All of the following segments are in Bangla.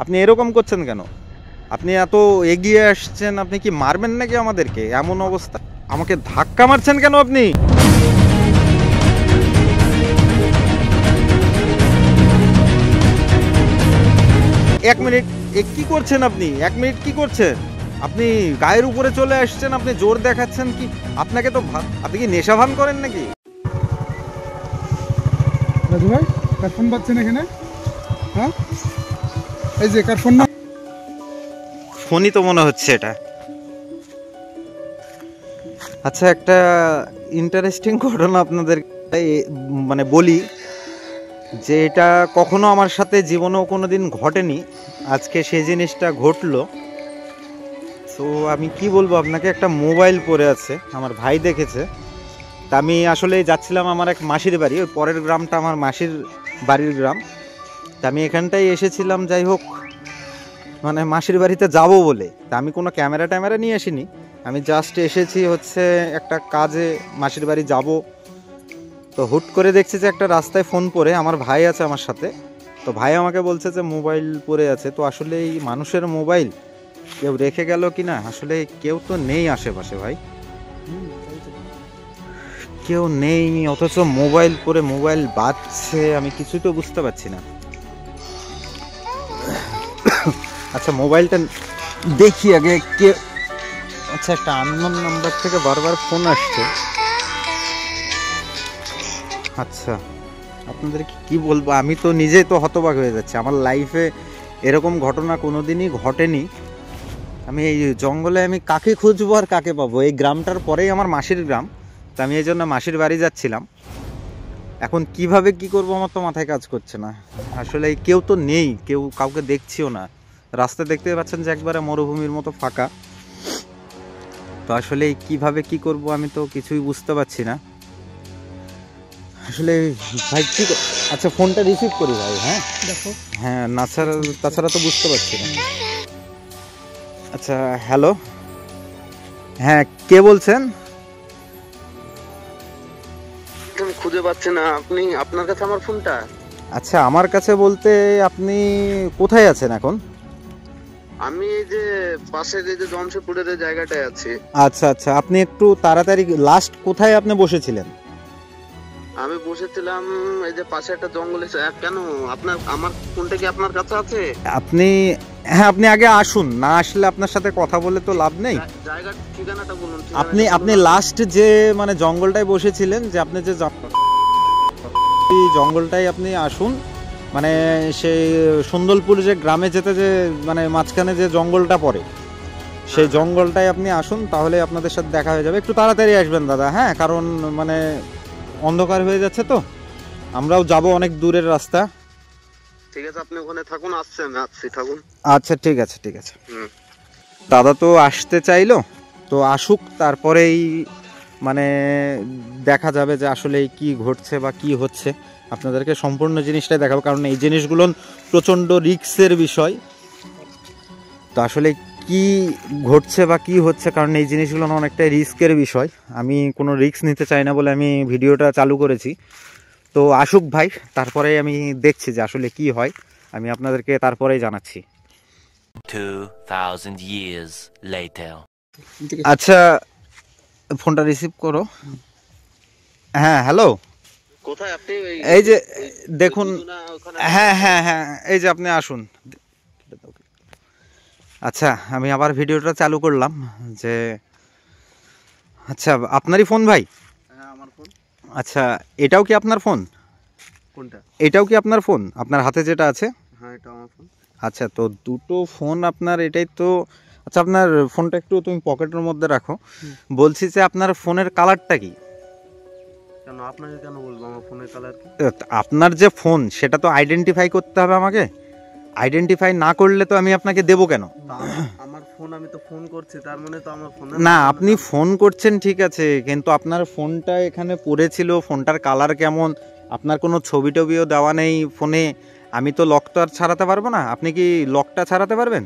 আপনি এরকম করছেন কেন? আপনি এত এগিয়ে আসছেন, আপনি কি মারবেন নাকি আমাদেরকে? এমন অবস্থা, আমাকে ধাক্কা মারছেন কেন আপনি? এক মিনিট, কি করছেন আপনি? 1 মিনিট কি করছেন আপনি? গায়ের উপরে চলে আসছেন, আপনি জোর দেখাচ্ছেন কি? আপনাকে তো আপনি কি নেশা ভান করেন নাকি? রাজু ভাই, কার ফোন পাচ্ছেন এখানে? হ্যাঁ, এই যে কার ফোন না? ফোনই তো মনে হচ্ছে এটা। আচ্ছা, একটা ইন্টারেস্টিং ঘটনা আপনাদের মানে বলি, যে এটা কখনো আমার সাথে জীবনেও কোনো দিন ঘটেনি, আজকে সেই জিনিসটা ঘটলো। তো আমি কি বলবো আপনাকে, একটা মোবাইল পড়ে আছে, আমার ভাই দেখেছে। তা আমি আসলে যাচ্ছিলাম আমার এক মাসির বাড়ি, ওই পরের গ্রামটা আমার মাসির বাড়ির গ্রাম। তা আমি এখানটাই এসেছিলাম, যাই হোক, মানে মাসির বাড়িতে যাব বলে। তা আমি কোনো ক্যামেরা ট্যামেরা নিয়ে আসিনি, আমি জাস্ট এসেছি হচ্ছে একটা কাজে, মাসির বাড়ি যাব। তো হুট করে দেখছি যে একটা রাস্তায় ফোন পড়ে, আমার ভাই আছে আমার সাথে। তো ভাই আমাকে বলছে যে মোবাইল পড়ে আছে। তো আসলে এই মানুষের মোবাইল কেউ রেখে গেল কি না, আসলে কেউ তো নেই আশেপাশে ভাই, কেউ নেই, অথচ মোবাইল পড়ে মোবাইল বাজছে, আমি কিছুই তো বুঝতে পারছি না। আচ্ছা, মোবাইলটা দেখি আগে কে। আচ্ছা, একটা আননোন নাম্বার থেকে বারবার ফোন আসছে। আচ্ছা, আপনাদেরকে কি বলবো, আমি তো নিজেই তো হতবাক হয়ে যাচ্ছি। আমার লাইফে এরকম ঘটনা কোনোদিনই ঘটেনি। আমি এই জঙ্গলে আমি কাকে খুঁজবো আর কাকে পাবো? এই গ্রামটার পরেই আমার মাসির গ্রাম, তা আমি এই জন্য মাসির বাড়ি যাচ্ছিলাম। এখন কিভাবে কি করব আমার তো মাথায় কাজ করছে না। আসলে কেউ তো নেই, কেউ কাউকে দেখছিও না। রাস্তা দেখতে পাচ্ছেন যে একবারে মরুভূমির মতো ফাঁকা। তো আসলে কিভাবে কি করব আমি তো কিছুই বুঝতে পারছি না আসলে। ভাই কি, আচ্ছা ফোনটা রিসিভ করি ভাই। হ্যাঁ দেখো, হ্যাঁ, তাছাড়া তো বুঝতে পারছি না। আচ্ছা, হ্যালো, হ্যাঁ কে বলছেন? আমি খুঁজে পাচ্ছি না, আপনি আপনার কাছে আমার ফোনটা? আচ্ছা, আমার কাছে বলতে আপনি কোথায় আছেন এখন? আমি এই যে পাশের এই যে জমশেদপুরের এই জায়গাটায় আছি। আচ্ছা আচ্ছা, আপনি একটু তাড়াতাড়ি, লাস্ট কোথায় আপনি বসেছিলেন? আমি বসেছিলাম এই যে পাশে একটা জঙ্গলে। কেন আপনার আমার ফোনটা কি আপনার কাছে আছে? আপনি, হ্যাঁ আপনি আগে আসুন, না আসলে আপনার সাথে কথা বলে তো লাভ নেই। জায়গার ঠিকানাটা বলুন। আপনি লাস্ট যে মানে জঙ্গলটায় বসেছিলেন, যে আপনি যে জঙ্গলটাই আপনি আসুন, মানে সেই সুন্দরপুর যে গ্রামে যেতে যে মানে মাঝখানে যে জঙ্গলটা পড়ে, সেই জঙ্গলটাই আপনি আসুন, তাহলে আপনাদের সাথে দেখা হয়ে যাবে। একটু তাড়াতাড়ি আসবেন দাদা, হ্যাঁ, কারণ মানে অন্ধকার হয়ে যাচ্ছে তো, আমরাও যাব অনেক দূরের রাস্তা। ঠিক আছে, আপনি ওখানে থাকুন, আসছি আমি, আসছি, থাকুন। আচ্ছা ঠিক আছে ঠিক আছে। দাদা তো আসতে চাইলো, তো আসুক, তারপরেই মানে দেখা যাবে যে আসলে কি ঘটছে বা কি হচ্ছে। আপনাদেরকে সম্পূর্ণ জিনিসটাই দেখাবো, কারণ এই জিনিসগুলো প্রচণ্ড রিস্কের বিষয়। তো আসলে কি ঘটছে বা কি হচ্ছে, কারণ এই জিনিসগুলো অনেকটাই রিস্কের বিষয়। আমি কোনো রিস্ক নিতে চাই না বলে আমি ভিডিওটা চালু করেছি। তো আসুক ভাই, তারপরে আমি দেখছি যে আসলে কি হয়, আমি আপনাদেরকে তারপরেই জানাচ্ছি। 2000 years later. আচ্ছা, ফোনটা রিসিভ করো। হ্যাঁ হ্যালো, কোথায় আপনি? এই যে দেখুন, হ্যাঁ হ্যাঁ হ্যাঁ, এই যে আপনি আসুন। আচ্ছা, আমি আবার ভিডিওটা চালু করলাম যে, আচ্ছা আপনারই ফোন ভাই? হ্যাঁ আমার ফোন। আচ্ছা, এটাও কি আপনার ফোন? কোনটা? এটাও কি আপনার ফোন, আপনার হাতে যেটা আছে? হ্যাঁ, এটা আমার ফোন। আচ্ছা, তো দুটো ফোন আপনার, এটাই তো। আচ্ছা, আপনার ফোনটা একটু তুমি পকেটের মধ্যে রাখো। বলছি যে আপনার ফোনের কালারটা কি? কেন আপনাকে কেন বলবো আমার ফোনের কালার কি? আপনার যে ফোন সেটা তো আইডেন্টিফাই করতে হবে আমাকে, আইডেন্টিফাই না করলে তো আমি আপনাকে দেবো কেন? আমার ফোন, আমি তো ফোন করছি, তার মানে তো আমার ফোন না, আপনি ফোন করছেন ঠিক আছে, কিন্তু আপনার ফোনটা এখানে পড়েছিল, ফোনটার কালার কেমন, আপনার কোনো ছবি টবিও দেওয়া নেই ফোনে। আমি তো লক তো আর ছাড়াতে পারবো না, আপনি কি লকটা ছাড়াতে পারবেন?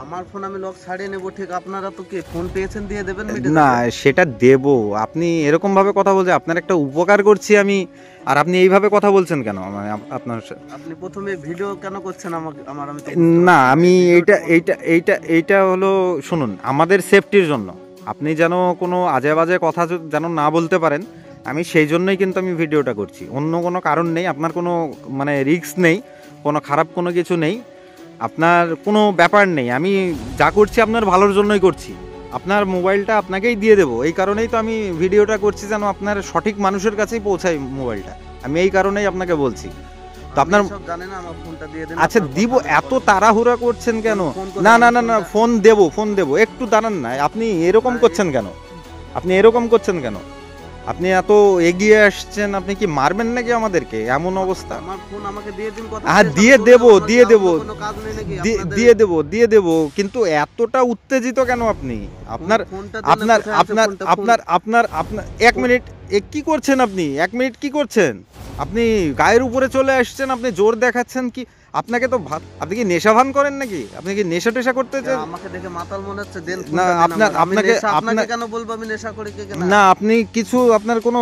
আমার ফোন আমি লক ছাড়িয়ে নেবো ঠিক, আপনারা তো কি ফোন পেয়েছেন দিয়ে দেবেন না সেটা দেব, আপনি এরকম ভাবে কথা বলছেন, আপনার একটা উপকার করছি আমি, আর আপনি এইভাবে কথা বলছেন কেন মানে আপনার আপনি প্রথমে ভিডিও কেন করছেন আমাকে আমার আমি তো না আমি এইটা হলো শুনুন, আমাদের সেফটির জন্য আপনি যেন কোনো আজে বাজে কথা যেন না বলতে পারেন, আমি সেই জন্যই কিন্তু আমি ভিডিওটা করছি, অন্য কোনো কারণ নেই, আপনার কোনো মানে রিস্ক নেই, কোনো খারাপ কোনো কিছু নেই, আপনার কোনো ব্যাপার নেই, আমি যা করছি আপনার ভালোর জন্যই করছি, আপনার মোবাইলটা আপনাকেই দিয়ে দেবো, এই কারণেই তো আমি ভিডিওটা করছি যেন আপনার সঠিক মানুষের কাছেই পৌঁছায় মোবাইলটা, আমি এই কারণেই আপনাকে বলছি। তো আপনার জানেন না, আমার ফোনটা দিয়ে দেন। আচ্ছা দিব, এত তাড়াহুড়া করছেন কেন? না না না না ফোন দেবো, একটু দাঁড়ান না, আপনি এরকম করছেন কেন? আপনি এরকম করছেন কেন? আপনি এত এগিয়ে আসছেন, আপনি কি মারবেন নাকি আমাদেরকে? এমন অবস্থা। আমার ফোন আমাকে দিয়ে দিন, কথা হ্যাঁ দিয়ে দেবো, কিন্তু এতটা উত্তেজিত কেন আপনি? আপনার আপনার আপনার আপনার আপনার আপনার 1 মিনিট কি করছেন আপনি? 1 মিনিট কি করছেন আপনি? গায়ের উপরে চলে আসছেন, আপনি জোর দেখাচ্ছেন কি? আপনাকে তো আপনি কি নেশা ভান করেন নাকি? আপনি কি নেশা টেশা করতে চান? আমাকে দেখে মাতাল মনে হচ্ছে, দেন না আপনাকে কেন বলবো আমি নেশা করি কি না? আপনি কিছু আপনার কোনো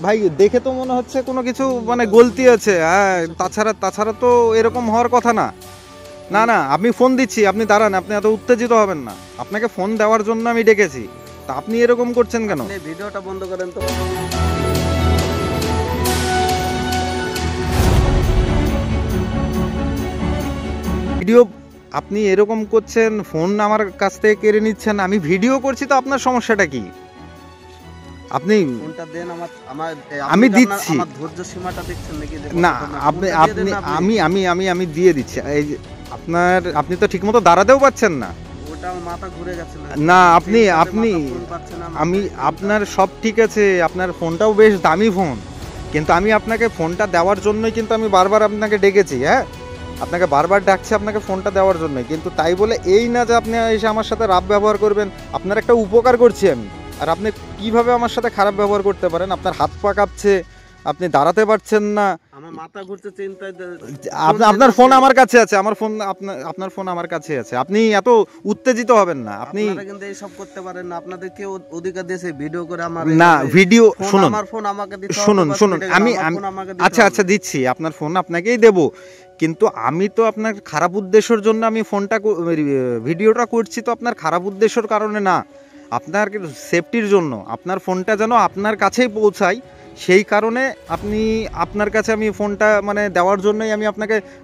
ভাই দেখে তো মনে হচ্ছে কোনো কিছু মানে গলতি আছে, হ্যাঁ, তাছাড়া তো এরকম হওয়ার কথা না। না না আমি ফোন দিচ্ছি, আপনি দাঁড়ান, আপনি এত উত্তেজিত হবেন না, আপনাকে ফোন দেওয়ার জন্য আমি ডেকেছি, তা আপনি এরকম করছেন কেন? ভিডিওটা বন্ধ করেন তো। ভিডিও আপনি এরকম করছেন, ফোন আমার কাছ থেকে কেড়ে নিচ্ছেন, আমি ভিডিও করছি, তো আপনার সমস্যাটা কি? আপনি ফোনটা দেন আমার আমি দিচ্ছি, আমার ধৈর্য সীমাটা দেখছেন নাকি? না আমি দিয়ে দিচ্ছি, এই যে আপনি তো ঠিকমতো দাঁড়াতেও পাচ্ছেন না, ওটা আমার মাথা ঘুরে গেছে না আপনি আমি আপনার সব ঠিক আছে, আপনার ফোনটাও বেশ দামি ফোন, কিন্তু আমি আপনাকে ফোনটা দেওয়ার জন্যই কিন্তু আমি বারবার আপনাকে ডেকেছি, হ্যাঁ, আপনাকে বারবার ডাকছি আপনাকে ফোনটা দেওয়ার জন্যই, কিন্তু তাই বলে এই না যে আপনি এসে আমার সাথে রাফ ব্যবহার করবেন। আপনার একটা উপকার করছি আমি, আর আপনি কিভাবে আমার সাথে খারাপ ব্যবহার করতে পারেন? আপনার হাত পা কাঁপছে, আপনি দাঁড়াতে পারছেন না, আমার মাথা ঘুরছে চিন্তায়। আপনার ফোন আমার কাছে আছে, আমার ফোন আপনার ফোন আমার কাছে আছে, আপনি এত উত্তেজিত হবেন না। আপনি কিন্তু এই সব করতে পারেন না, আপনাদের কেউ অধিকার দিয়েছে ভিডিও করে আমার না ভিডিও শুনুন, আমার ফোন আমাকে দিতে হবে, শুনুন আমি আচ্ছা দিচ্ছি, আপনার ফোন আপনাকেই দেব, কিন্তু আমি তো আপনার খারাপ উদ্দেশ্যের জন্য আমি ফোনটা ভিডিওটা করছি, তো আপনার খারাপ উদ্দেশ্যের কারণে না, আপনার সেফটির জন্য, আপনার ফোনটা যেন আপনার কাছেই পৌঁছায়, সেই কারণে আপনার কাছে আমি ফোনটা মানে দেওয়ার জন্যই আমি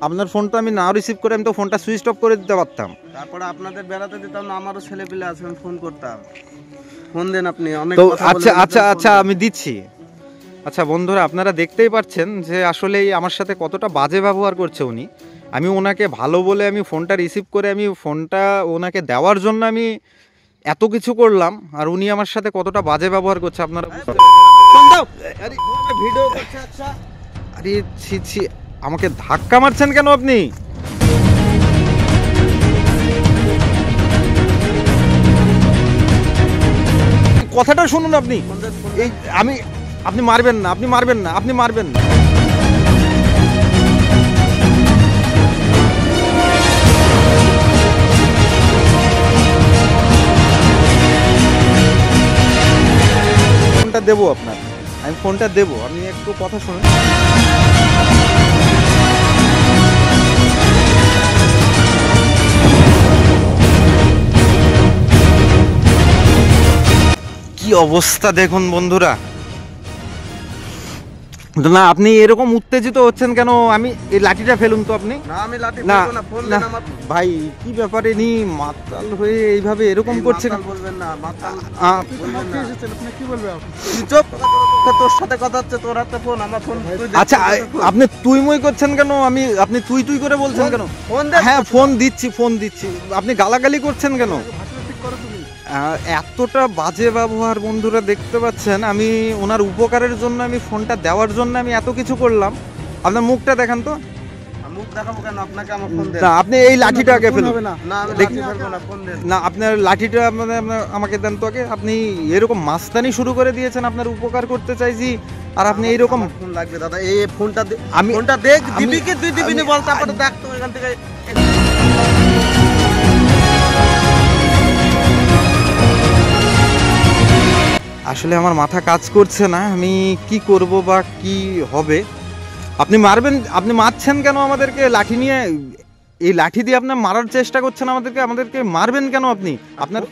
আপনার ফোনটা আমি না রিসিভ করে আমি তো ফোনটা সুইচ অফ করে দিতে পারতাম, তারপরে আপনাদের বেড়াতে দিতাম না, আমারও ছেলেপিলে আছে, আমি ফোন করতাম, ফোন দেন আপনি অনেক তো কথা আচ্ছা আমি দিচ্ছি। আচ্ছা বন্ধুরা, আপনারা দেখতেই পাচ্ছেন যে আসলেই আমার সাথে কতটা বাজে ব্যবহার করছে উনি, আমি ওনাকে ভালো বলে আমি ফোনটা রিসিভ করে আমি ফোনটা ওনাকে দেওয়ার জন্য আমি এত কিছু করলাম, আর উনি আমার সাথে কতটা বাজে ব্যবহার করছে আপনারা ভিডিও করছে। আচ্ছা আরে ছি আমাকে ধাক্কা মারছেন কেন আপনি? কথাটা শুনুন, আপনি এই আপনি মারবেন না, আপনি মারবেন না, আপনি মারবেন না। ফোনটা দেবো আপনার, আমি ফোনটা দেবো, আপনি একটু কথা শুনুন। কি অবস্থা দেখুন বন্ধুরা, না আপনি এরকম উত্তেজিত হচ্ছেন কেন? আমি এই লাঠিটা ফেলুন তো আপনি। না আমি লাঠি না ফেলবো না, ফোন দেন আমার। ভাই কি ব্যাপারে নি মাতাল হয়ে এইভাবে এরকম করছেন? মাতাল বলবেন না, মাতাল বলবেন না। আপনি কি বলবেন? চুপ, তোর সাথে কথা হচ্ছে, তোর হাতে ফোন, আমার ফোন। আচ্ছা আপনি তুই মই করছেন কেন? আপনি তুই করে বলছেন কেন? ফোন দেন। হ্যাঁ ফোন দিচ্ছি, আপনি গালাগালি করছেন কেন? এতটা বাজে ব্যবহার বন্ধুরা দেখতে পাচ্ছেন, আমি ওনার উপকারের জন্য আমি ফোনটা দেওয়ার জন্য আমি এত কিছু করলাম, আপনার মুখটা দেখান তো। মুখ দেখাবো কেন আপনাকে? আমার ফোন দেন। না আপনি এই লাঠিটা আগে ফেলুন। না আমি লাঠি ফেলবো না, ফোন দেন। না আপনার লাঠিটা মানে আমাকে দেন তো আগে। আপনি এরকম মাস্তানি শুরু করে দিয়েছেন, আপনার উপকার করতে চাইছি আর আপনি এইরকম। ফোন লাগবে দাদা, এই ফোনটা আমি ফোনটা দেখ, দিবি কি তুই দিবি না বল, তারপরে দেখ তো এখান থেকে। আসলে আমার মাথা কাজ করছে না, আমি কি করব বা কি হবে। আপনি মারবেন, আপনি মারছেন কেন আমাদেরকে লাঠি নিয়ে? এই লাঠি দিয়ে আপনি মারার চেষ্টা করছেন আমাদেরকে, আমাদেরকে মারবেন কেন আপনি? আপনার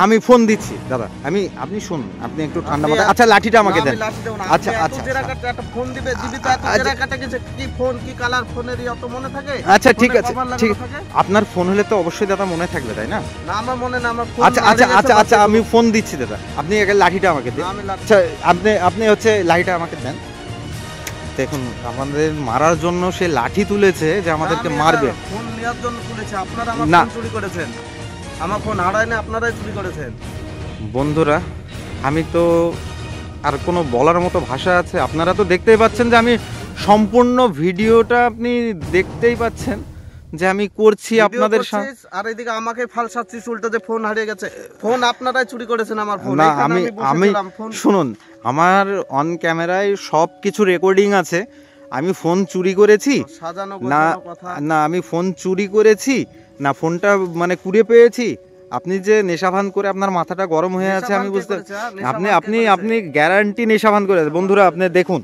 আমি ফোন দিচ্ছি দাদা, আপনি শুনুন, আপনি একটু ঠান্ডা মাথায়। আচ্ছা লাঠিটা আমাকে দেন। আচ্ছা আচ্ছা একটা ফোন দিবে দিবি তো এত জেরা কাটা গেছে কি ফোন কি কালার ফোনেরই অত মনে থাকে? আচ্ছা ঠিক আছে, ঠিক আপনার ফোন হলে তো অবশ্যই দাদা মনে থাকবে তাই না? না আমার মনে না, আমার ফোন। আচ্ছা আচ্ছা আচ্ছা আচ্ছা আমি ফোন দিচ্ছি দাদা, আপনি আগে লাঠিটা আমাকে দিন। আচ্ছা আপনি হচ্ছে লাঠিটা আমাকে দেন। দেখুন আমাদের মারার জন্য সে লাঠি তুলেছে যে আমাদেরকে মারবে। ফোন নেওয়ার জন্য তুলেছে, আপনারা আমার না। ফোন চুরি করেছেন। আমার ফোন হারায় না, আপনারাই চুরি করেছেন। বন্ধুরা আমি তো আর কোনো বলার মতো ভাষা আছে? আপনারা তো দেখতেই পাচ্ছেন যে আমি সম্পূর্ণ ভিডিওটা আপনি দেখতেই পাচ্ছেন যে আমি করছি আপনাদের সাথে। আর এদিকে আমাকে ফালসাচ্ছিস উল্টো যে ফোন হারিয়ে গেছে। ফোন আপনারাই চুরি করেছেন আমার ফোন। না আমি শুনুন, আমার অন ক্যামেরায় সব কিছু রেকর্ডিং আছে। আমি ফোন চুরি করেছি সাজানো না? কথা না আমি ফোন চুরি করেছি না, ফোনটা মানে কুড়িয়ে পেয়েছি। আপনি যে নেশাভান করে আপনার মাথাটা গরম হয়ে আছে আমি বুঝতে, আপনি আপনি আপনি গ্যারান্টি নেশাভান করে। বন্ধুরা আপনি দেখুন,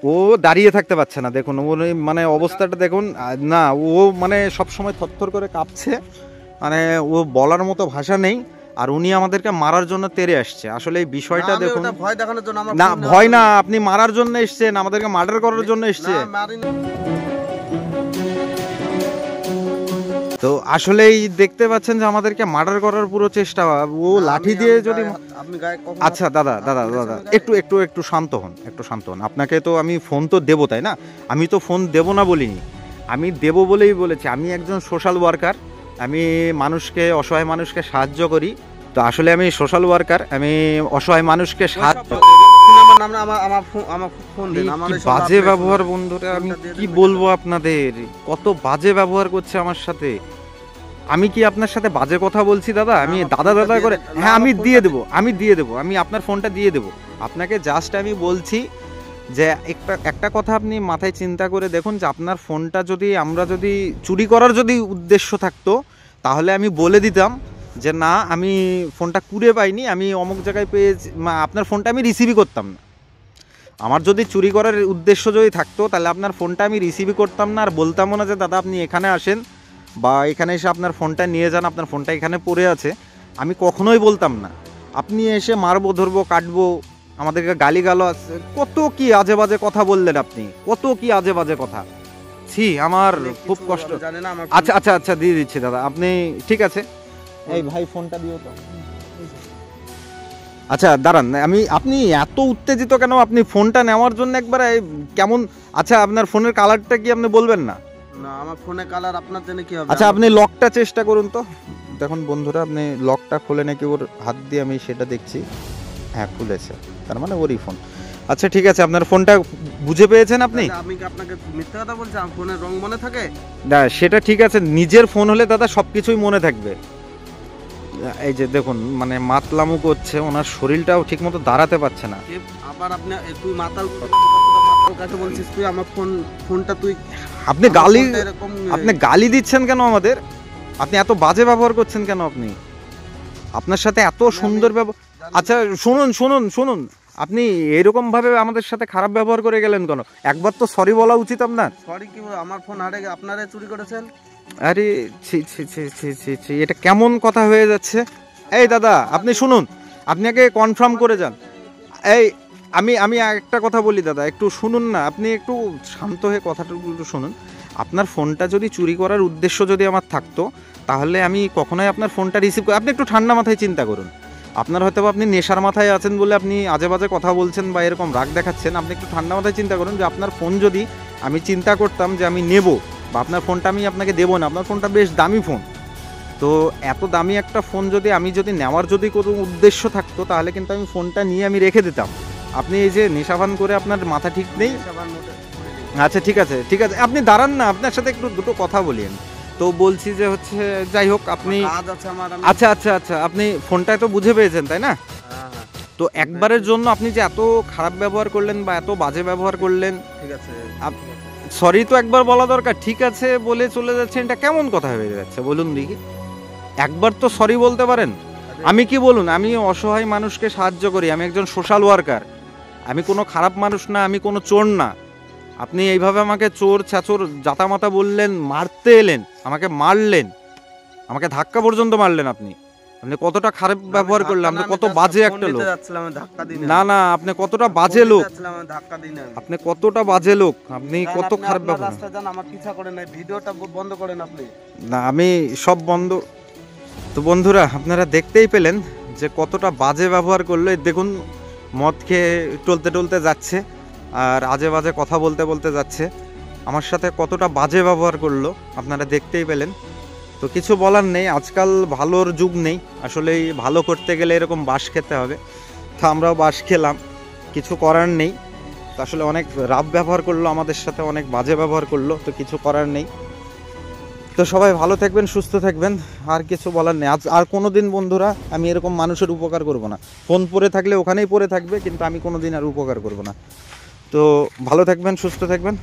ও দাঁড়িয়ে থাকতে পারছে না, দেখুন ও মানে অবস্থাটা দেখুন না, ও মানে সব সময় থরথর করে কাঁপছে, মানে ও বলার মতো ভাষা নেই। আর উনি আমাদেরকে মারার জন্য তেড়ে আসছে। আসলে এই বিষয়টা দেখুন, ভয় দেখানোর জন্য আমার না ভয় না, আপনি মারার জন্য এসছেন, আমাদেরকে মার্ডার করার জন্য এসছে। তো আসলেই দেখতে পাচ্ছেন যে আমাদেরকে মার্ডার করার পুরো চেষ্টা। ও লাঠি দিয়ে যদি আচ্ছা দাদা দাদা দাদা একটু একটু একটু শান্ত হন, একটু শান্ত হন। আপনাকে তো আমি ফোন তো দেবো তাই না? আমি তো ফোন দেবো না বলিনি, আমি দেবো বলেই বলেছি। আমি একজন সোশ্যাল ওয়ার্কার, আমি মানুষকে, অসহায় মানুষকে সাহায্য করি। তো আসলে আমি সোশ্যাল ওয়ার্কার, আমি অসহায় মানুষকে সাহায্য। বাজে ব্যবহার বন্ধুরা, আমি কি বলবো আপনাদের, কত বাজে ব্যবহার করছে আমার সাথে। আমি কি আপনার সাথে বাজে কথা বলছি দাদা? আমি দাদা দাদা করে, হ্যাঁ আমি দিয়ে দেবো, আমি দিয়ে দেবো, আমি আপনার ফোনটা দিয়ে দেবো আপনাকে। জাস্ট আমি বলছি যে একটা কথা আপনি মাথায় চিন্তা করে দেখুন, যে আপনার ফোনটা যদি আমরা যদি চুরি করার যদি উদ্দেশ্য থাকতো তাহলে আমি বলে দিতাম যে না আমি ফোনটা কুড়ে পাইনি, আমি অমুক জায়গায় পেয়েছি, আপনার ফোনটা আমি রিসিভই করতাম না। আমার যদি চুরি করার উদ্দেশ্য যদি থাকতো তাহলে আপনার ফোনটা আমি রিসিভই করতাম না, আর বলতামও না যে দাদা আপনি এখানে আসেন বা এখানে এসে আপনার ফোনটা নিয়ে যান, আপনার ফোনটা এখানে পড়ে আছে, আমি কখনোই বলতাম না। আপনি এসে মারবো ধরবো কাটবো, আমাদেরকে গালিগালাজ, কত কি আজে বাজে কথা বললেন আপনি, কত কি আজে বাজে কথা। ছি আমার খুব কষ্ট। আচ্ছা আচ্ছা আচ্ছা দিয়ে দিচ্ছি দাদা, আপনি ঠিক আছে। এই ভাই ফোনটা দিও তো। আচ্ছা দাঁড়ান, আপনি এত উত্তেজিত কেন? আপনি ফোনটা নেওয়ার জন্য একবার কেমন? আচ্ছা আপনার ফোনের কালারটা কি আপনি বলবেন না? না আমার ফোনের কালার আপনার জন্য কি হবে? আচ্ছা আপনি লকটা চেষ্টা করুন তো। দেখুন বন্ধুরা আপনি লকটা খুলে নাকি ওর হাত দিয়ে, আমি সেটা দেখছি। হ্যাঁ খুলেছে, তার মানে ওরই ফোন। আচ্ছা ঠিক আছে, আপনার ফোনটা বুঝে পেয়েছেন আপনি? আমি কি আপনাকে মিথ্যা কথা বলছি? আমার ফোনের রং মনে থাকে না সেটা ঠিক আছে, নিজের ফোন হলে দাদা সবকিছুই মনে থাকবে। এই যে দেখুন মানে মাতলামু করছে, ওনার শরীরটাও ঠিকমতো দাঁড়াতে পারছে না। আবার আপনি তুই মাতাল কাছে বলছিস, তুই আমার ফোনটা তুই, আপনি গালি দিচ্ছেন কেন আমাদের? আপনি এত বাজে ব্যবহার করছেন কেন? আপনার সাথে এত সুন্দর ব্যবহার। আচ্ছা শুনুন শুনুন শুনুন, আপনি এরকম ভাবে আমাদের সাথে খারাপ ব্যবহার করে গেলেন কেন? একবার তো সরি বলা উচিত আপনার। সরি কি, আমার ফোন হারিয়ে গেছে, আপনারা চুরি করেছেন। আরে ছি ছি ছি ছি ছি ছি, এটা কেমন কথা হয়ে যাচ্ছে? এই দাদা আপনি শুনুন, আপনি আগে কনফার্ম করে যান। এই আমি একটা কথা বলি দাদা, একটু শুনুন না, আপনি একটু শান্ত হয়ে কথাটা একটু শুনুন। আপনার ফোনটা যদি চুরি করার উদ্দেশ্য যদি আমার থাকতো তাহলে আমি কখনোই আপনার ফোনটা রিসিভ করি। আপনি একটু ঠান্ডা মাথায় চিন্তা করুন। আপনার হয়তো আপনি নেশার মাথায় আছেন বলে আপনি আজে বাজে কথা বলছেন বা এরকম রাগ দেখাচ্ছেন। আপনি একটু ঠান্ডা মাথায় চিন্তা করুন যে আপনার ফোন যদি আমি চিন্তা করতাম যে আমি নেব, বা আপনার ফোনটা আমি আপনাকে দেবো না, আপনার ফোনটা বেশ দামি ফোন, তো এত দামি একটা ফোন যদি আমি নেওয়ার যদি কোনো উদ্দেশ্য থাকতো তাহলে কিন্তু আমি ফোনটা নিয়ে আমি রেখে দিতাম। আপনি এই যে নেশাভান করে আপনার মাথা ঠিক নেই। আচ্ছা ঠিক আছে ঠিক আছে, আপনি দাঁড়ান না, আপনার সাথে একটু দুটো কথা বলিয়েন। তো বলছি যে হচ্ছে যাই হোক আপনি, আচ্ছা আচ্ছা আচ্ছা আপনি ফোনটায় তো বুঝে পেয়েছেন তাই না? তো একবারের জন্য আপনি যে এত খারাপ ব্যবহার করলেন বা এত বাজে ব্যবহার করলেন, ঠিক আছে সরি তো একবার বলা দরকার। ঠিক আছে বলে চলে যাচ্ছেন, এটা কেমন কথা হয়ে যাচ্ছে বলুন দেখি? একবার তো সরি বলতে পারেন। আমি কি বলুন, আমি অসহায় মানুষকে সাহায্য করি, আমি একজন সোশ্যাল ওয়ার্কার, আমি কোনো খারাপ মানুষ না, আমি কোনো চোর না। আপনি এইভাবে আমাকে চোর ছাচোর জাতামাতা বললেন, মারতে এলেন, আমাকে মারলেন, আমাকে ধাক্কা পর্যন্ত মারলেন। আপনি আপনি কতটা খারাপ ব্যবহার করলেন, আপনি কত বাজে একটা লোক। না না, আপনি কতটা বাজে লোক, আপনি কতটা বাজে লোক, আপনি কত খারাপ ব্যবহার। আমার পিছা করেন না, ভিডিওটা বন্ধ করেন আপনি। না, আমি সব বন্ধ। তো বন্ধুরা, আপনারা দেখতেই পেলেন যে কতটা বাজে ব্যবহার করলো। এই দেখুন, মদ খেয়ে টলতে টলতে যাচ্ছে আর আজে বাজে কথা বলতে বলতে যাচ্ছে, আমার সাথে কতটা বাজে ব্যবহার করলো আপনারা দেখতেই পেলেন। তো কিছু বলার নেই, আজকাল ভালোর যুগ নেই, আসলেই ভালো করতে গেলে এরকম বাঁশ খেতে হবে। তো আমরাও বাঁশ খেলাম, কিছু করার নেই। তো আসলে অনেক রাফ ব্যবহার করলো আমাদের সাথে, অনেক বাজে ব্যবহার করলো, তো কিছু করার নেই। তো সবাই ভালো থাকবেন, সুস্থ থাকবেন, আর কিছু বলার নেই। আজ আর কোনো দিন বন্ধুরা আমি এরকম মানুষের উপকার করব না। ফোন পড়ে থাকলে ওখানেই পড়ে থাকবে, কিন্তু আমি কোনো দিন আর উপকার করব না। তো ভালো থাকবেন, সুস্থ থাকবেন।